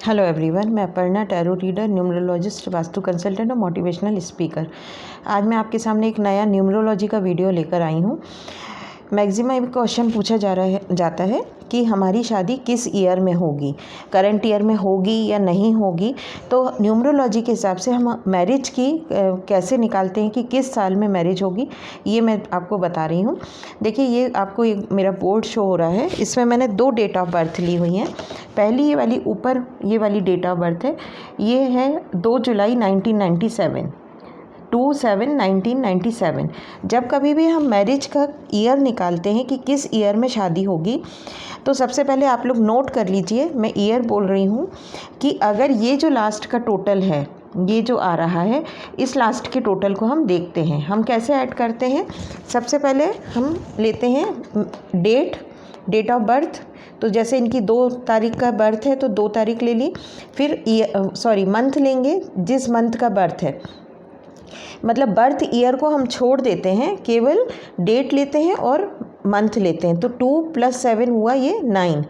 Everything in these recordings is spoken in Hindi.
हेलो एवरीवन, मैं Aparna, tarot reader, numerologist, vastu consultant और मोटिवेशनल स्पीकर। आज मैं आपके सामने एक नया न्यूमरोलॉजी का वीडियो लेकर आई हूँ। मैक्सिमम क्वेश्चन पूछा जाता है कि हमारी शादी किस ईयर में होगी, करंट ईयर में होगी या नहीं होगी। तो न्यूमरोलॉजी के हिसाब से हम मैरिज की कैसे निकालते हैं कि किस साल में मैरिज होगी, ये मैं आपको बता रही हूँ। देखिए, ये आपको एक मेरा बोर्ड शो हो रहा है, इसमें मैंने 2 डेट ऑफ बर्थ ली हुई हैं। पहली ये वाली ऊपर ये वाली डेट ऑफ बर्थ है, ये है 2 जुलाई 1997, 2/7/1997। जब कभी भी हम मैरिज का ईयर निकालते हैं कि किस ईयर में शादी होगी, तो सबसे पहले आप लोग नोट कर लीजिए, मैं ईयर बोल रही हूँ कि अगर ये जो लास्ट का टोटल है, ये जो आ रहा है, इस लास्ट के टोटल को हम देखते हैं। हम कैसे ऐड करते हैं? सबसे पहले हम लेते हैं डेट ऑफ बर्थ। तो जैसे इनकी 2 तारीख का बर्थ है तो 2 तारीख ले ली। फिर मंथ लेंगे, जिस मंथ का बर्थ है, मतलब बर्थ ईयर को हम छोड़ देते हैं, केवल डेट लेते हैं और मंथ लेते हैं। तो 2 + 7 हुआ ये 9।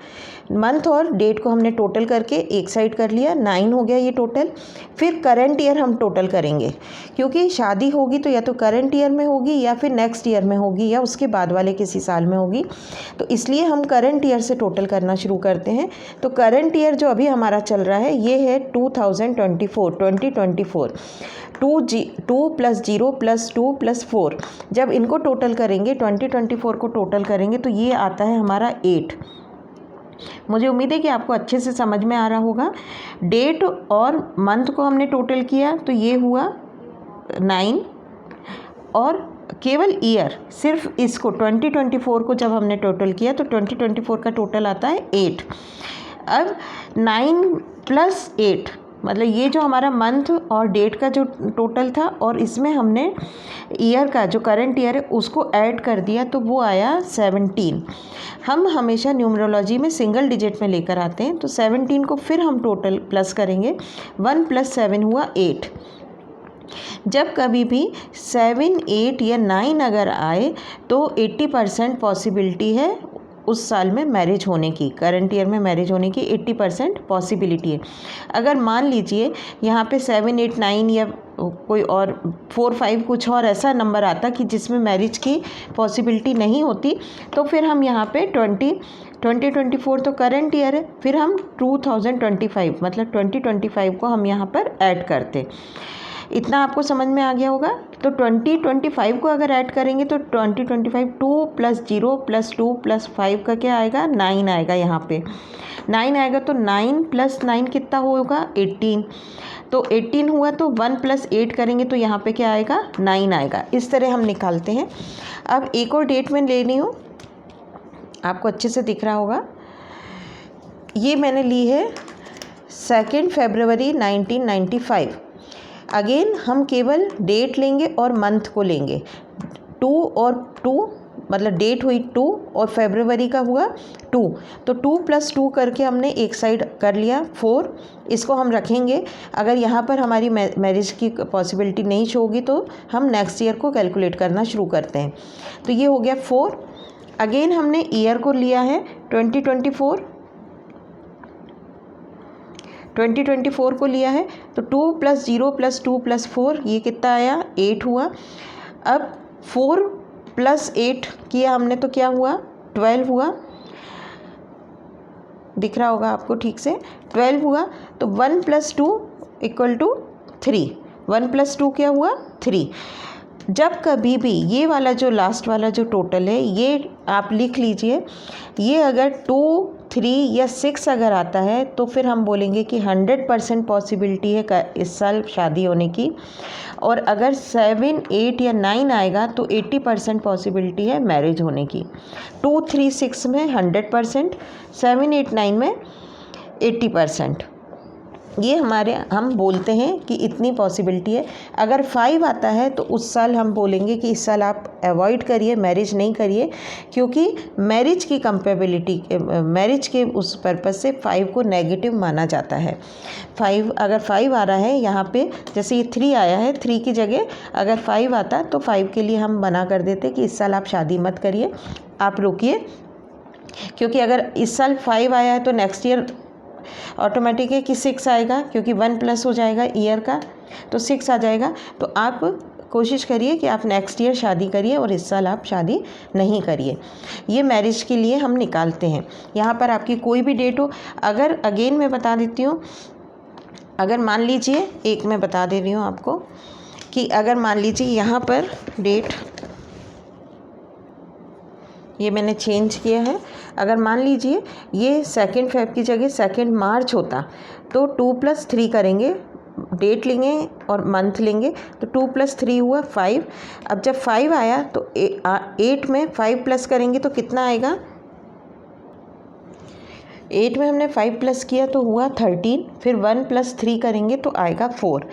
मंथ और डेट को हमने टोटल करके एक साइड कर लिया, 9 हो गया ये टोटल। फिर करंट ईयर हम टोटल करेंगे, क्योंकि शादी होगी तो या तो करंट ईयर में होगी या फिर नेक्स्ट ईयर में होगी या उसके बाद वाले किसी साल में होगी। तो इसलिए हम करंट ईयर से टोटल करना शुरू करते हैं। तो करंट ईयर जो अभी हमारा चल रहा है ये है 2024। 2 + 0 + 2 + 4, जब इनको टोटल करेंगे, 2024 को टोटल करेंगे, तो ये आता है हमारा 8। मुझे उम्मीद है कि आपको अच्छे से समझ में आ रहा होगा। डेट और मंथ को हमने टोटल किया तो ये हुआ 9, और केवल ईयर, सिर्फ इसको 2024 को जब हमने टोटल किया तो 2024 का टोटल आता है 8। अब 9 + 8, मतलब ये जो हमारा मंथ और डेट का जो टोटल था, और इसमें हमने ईयर का जो करंट ईयर है उसको ऐड कर दिया, तो वो आया 17। हम हमेशा न्यूमरोलॉजी में सिंगल डिजिट में लेकर आते हैं, तो 17 को फिर हम टोटल प्लस करेंगे। 1 + 7 हुआ 8। जब कभी भी 7, 8 या 9 अगर आए तो 80% पॉसिबिलिटी है उस साल में मैरिज होने की, करंट ईयर में मैरिज होने की 80% पॉसिबिलिटी है। अगर मान लीजिए यहाँ पे 7, 8, 9 या कोई और 4, 5 कुछ और ऐसा नंबर आता कि जिसमें मैरिज की पॉसिबिलिटी नहीं होती, तो फिर हम यहाँ पे 2024 तो करंट ईयर है, फिर हम 2025 मतलब 2025 को हम यहाँ पर ऐड करते। इतना आपको समझ में आ गया होगा। तो 2025 को अगर ऐड करेंगे तो 2025 2 + 0 + 2 + 5 का क्या आएगा? 9 आएगा। यहाँ पे 9 आएगा, तो 9 + 9 कितना होगा? 18। तो 18 हुआ, तो 1 + 8 करेंगे तो यहाँ पे क्या आएगा? 9 आएगा। इस तरह हम निकालते हैं। अब एक और डेट में ले रही हूँ, आपको अच्छे से दिख रहा होगा। ये मैंने ली है 2 फरवरी 1995। अगेन हम केवल डेट लेंगे और मंथ को लेंगे। 2 और 2, मतलब डेट हुई 2 और फरवरी का हुआ 2, तो 2 + 2 करके हमने एक साइड कर लिया 4। इसको हम रखेंगे। अगर यहाँ पर हमारी मैरिज की पॉसिबिलिटी नहीं शो होगी तो हम नेक्स्ट ईयर को कैलकुलेट करना शुरू करते हैं। तो ये हो गया 4। अगेन हमने ईयर को लिया है 2024 को लिया है, तो 2 + 0 + 2 + 4, ये कितना आया? 8 हुआ। अब 4 + 8 किया हमने तो क्या हुआ? 12 हुआ। दिख रहा होगा आपको ठीक से, 12 हुआ। तो 1 + 2 = 3। 1 + 2 क्या हुआ? 3। जब कभी भी ये वाला जो लास्ट वाला जो टोटल है, ये आप लिख लीजिए, ये अगर 2, 3 या 6 अगर आता है तो फिर हम बोलेंगे कि 100% पॉसिबिलिटी है इस साल शादी होने की। और अगर 7, 8 या 9 आएगा तो 80% पॉसिबिलिटी है मैरिज होने की। 2, 3, 6 में 100%, 7, 8, 9 में 80%। ये हम बोलते हैं कि इतनी पॉसिबिलिटी है। अगर 5 आता है तो उस साल हम बोलेंगे कि इस साल आप अवॉइड करिए, मैरिज नहीं करिए, क्योंकि मैरिज की कंपेबिलिटी, मैरिज के उस पर्पज़ से 5 को नेगेटिव माना जाता है। 5 अगर 5 आ रहा है यहाँ पे, जैसे ये 3 आया है, 3 की जगह अगर 5 आता तो 5 के लिए हम मना कर देते कि इस साल आप शादी मत करिए, आप रुकिए, क्योंकि अगर इस साल 5 आया है तो नेक्स्ट ईयर ऑटोमेटिक है कि 6 आएगा, क्योंकि 1 प्लस हो जाएगा ईयर का, तो 6 आ जाएगा। तो आप कोशिश करिए कि आप नेक्स्ट ईयर शादी करिए और इस साल आप शादी नहीं करिए। ये मैरिज के लिए हम निकालते हैं। यहाँ पर आपकी कोई भी डेट हो, अगर अगेन मैं बता देती हूँ, अगर मान लीजिए, एक मैं बता दे रही हूँ आपको कि अगर मान लीजिए यहाँ पर डेट ये मैंने चेंज किया है, अगर मान लीजिए ये 2 फेब की जगह 2 मार्च होता तो 2 + 3 करेंगे, डेट लेंगे और मंथ लेंगे, तो 2 + 3 हुआ 5। अब जब 5 आया तो 8 में 5 प्लस करेंगे तो कितना आएगा, 8 में हमने 5 प्लस किया तो हुआ 13, फिर 1 + 3 करेंगे तो आएगा 4।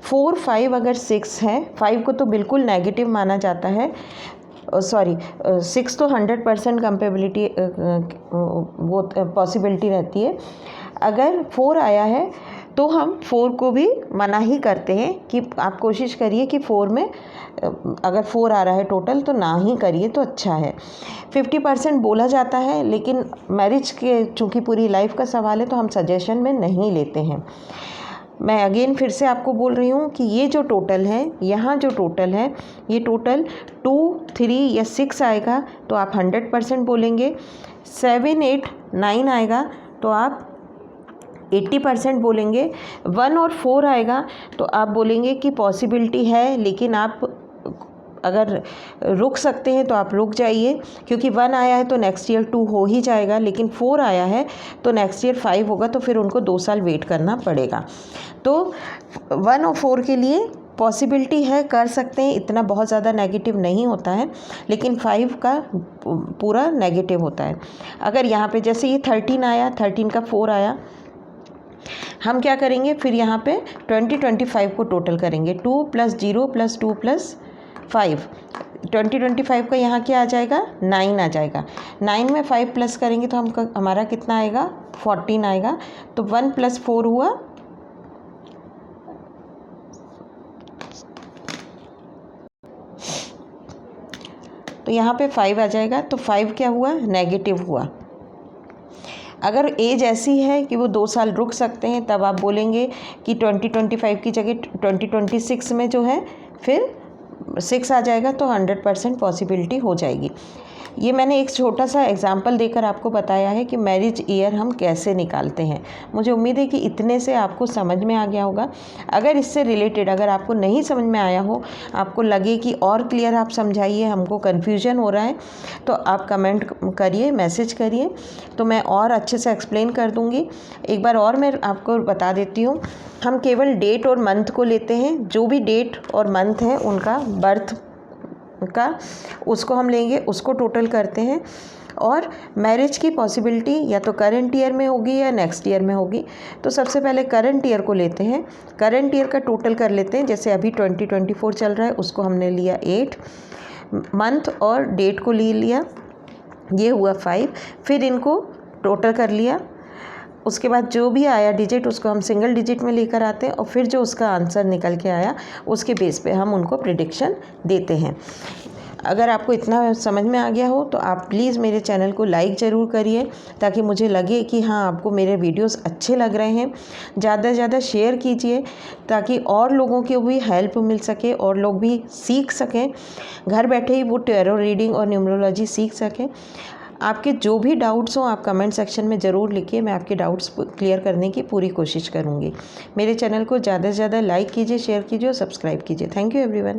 4 5 अगर 6 है, 5 को तो बिल्कुल नेगेटिव माना जाता है, सॉरी 6 तो 100% कंपेबिलिटी वो पॉसिबिलिटी रहती है। अगर 4 आया है तो हम 4 को भी मना ही करते हैं कि आप कोशिश करिए कि 4 में अगर 4 आ रहा है टोटल तो ना ही करिए तो अच्छा है। 50% बोला जाता है, लेकिन मैरिज के चूँकि पूरी लाइफ का सवाल है तो हम सजेशन में नहीं लेते हैं। मैं अगेन फिर से आपको बोल रही हूँ कि ये जो टोटल है, यहाँ जो टोटल है, ये टोटल 2 3 या 6 आएगा तो आप 100% बोलेंगे। 7 8 9 आएगा तो आप 80% बोलेंगे। 1 और 4 आएगा तो आप बोलेंगे कि पॉसिबिलिटी है, लेकिन आप अगर रुक सकते हैं तो आप रुक जाइए, क्योंकि 1 आया है तो नेक्स्ट ईयर 2 हो ही जाएगा, लेकिन 4 आया है तो नेक्स्ट ईयर 5 होगा, तो फिर उनको 2 साल वेट करना पड़ेगा। तो 1 और 4 के लिए पॉसिबिलिटी है, कर सकते हैं, इतना बहुत ज़्यादा नेगेटिव नहीं होता है, लेकिन 5 का पूरा नेगेटिव होता है। अगर यहाँ पे जैसे ये 13 आया, 13 का 4 आया, हम क्या करेंगे, फिर यहाँ पे 2025 को टोटल करेंगे, 2 + 0 + 2 + 5। 2025 का यहाँ क्या आ जाएगा, 9 आ जाएगा। 9 में 5 प्लस करेंगे तो हमारा कितना आएगा, 14 आएगा। तो 1 + 4 हुआ, तो यहाँ पे 5 आ जाएगा। तो 5 क्या हुआ, नेगेटिव हुआ। अगर एज ऐसी है कि वो 2 साल रुक सकते हैं, तब आप बोलेंगे कि 2025 की जगह 2026 में जो है फिर 6 आ जाएगा, तो 100% पॉसिबिलिटी हो जाएगी। ये मैंने एक छोटा सा एग्जाम्पल देकर आपको बताया है कि मैरिज ईयर हम कैसे निकालते हैं। मुझे उम्मीद है कि इतने से आपको समझ में आ गया होगा। अगर इससे रिलेटेड अगर आपको नहीं समझ में आया हो, आपको लगे कि और क्लियर आप समझाइए, हमको कन्फ्यूजन हो रहा है, तो आप कमेंट करिए, मैसेज करिए, तो मैं और अच्छे से एक्सप्लेन कर दूँगी। एक बार और मैं आपको बता देती हूँ, हम केवल डेट और मंथ को लेते हैं। जो भी डेट और मंथ है उनका बर्थ का, उसको हम लेंगे, उसको टोटल करते हैं, और मैरिज की पॉसिबिलिटी या तो करंट ईयर में होगी या नेक्स्ट ईयर में होगी। तो सबसे पहले करंट ईयर को लेते हैं, करंट ईयर का टोटल कर लेते हैं। जैसे अभी 2024 चल रहा है, उसको हमने लिया 8, मंथ और डेट को लिया, ये हुआ 5, फिर इनको टोटल कर लिया। उसके बाद जो भी आया डिजिट उसको हम सिंगल डिजिट में लेकर आते हैं, और फिर जो उसका आंसर निकल के आया उसके बेस पे हम उनको प्रेडिक्शन देते हैं। अगर आपको इतना समझ में आ गया हो तो आप प्लीज़ मेरे चैनल को लाइक ज़रूर करिए, ताकि मुझे लगे कि हाँ आपको मेरे वीडियोस अच्छे लग रहे हैं। ज़्यादा से ज़्यादा शेयर कीजिए ताकि और लोगों की भी हेल्प मिल सके और लोग भी सीख सकें, घर बैठे ही वो टैरो रीडिंग और न्यूमरोलॉजी सीख सकें। आपके जो भी डाउट्स हों आप कमेंट सेक्शन में ज़रूर लिखिए, मैं आपके डाउट्स क्लियर करने की पूरी कोशिश करूँगी। मेरे चैनल को ज़्यादा से ज़्यादा लाइक कीजिए, शेयर कीजिए और सब्सक्राइब कीजिए। Thank you everyone.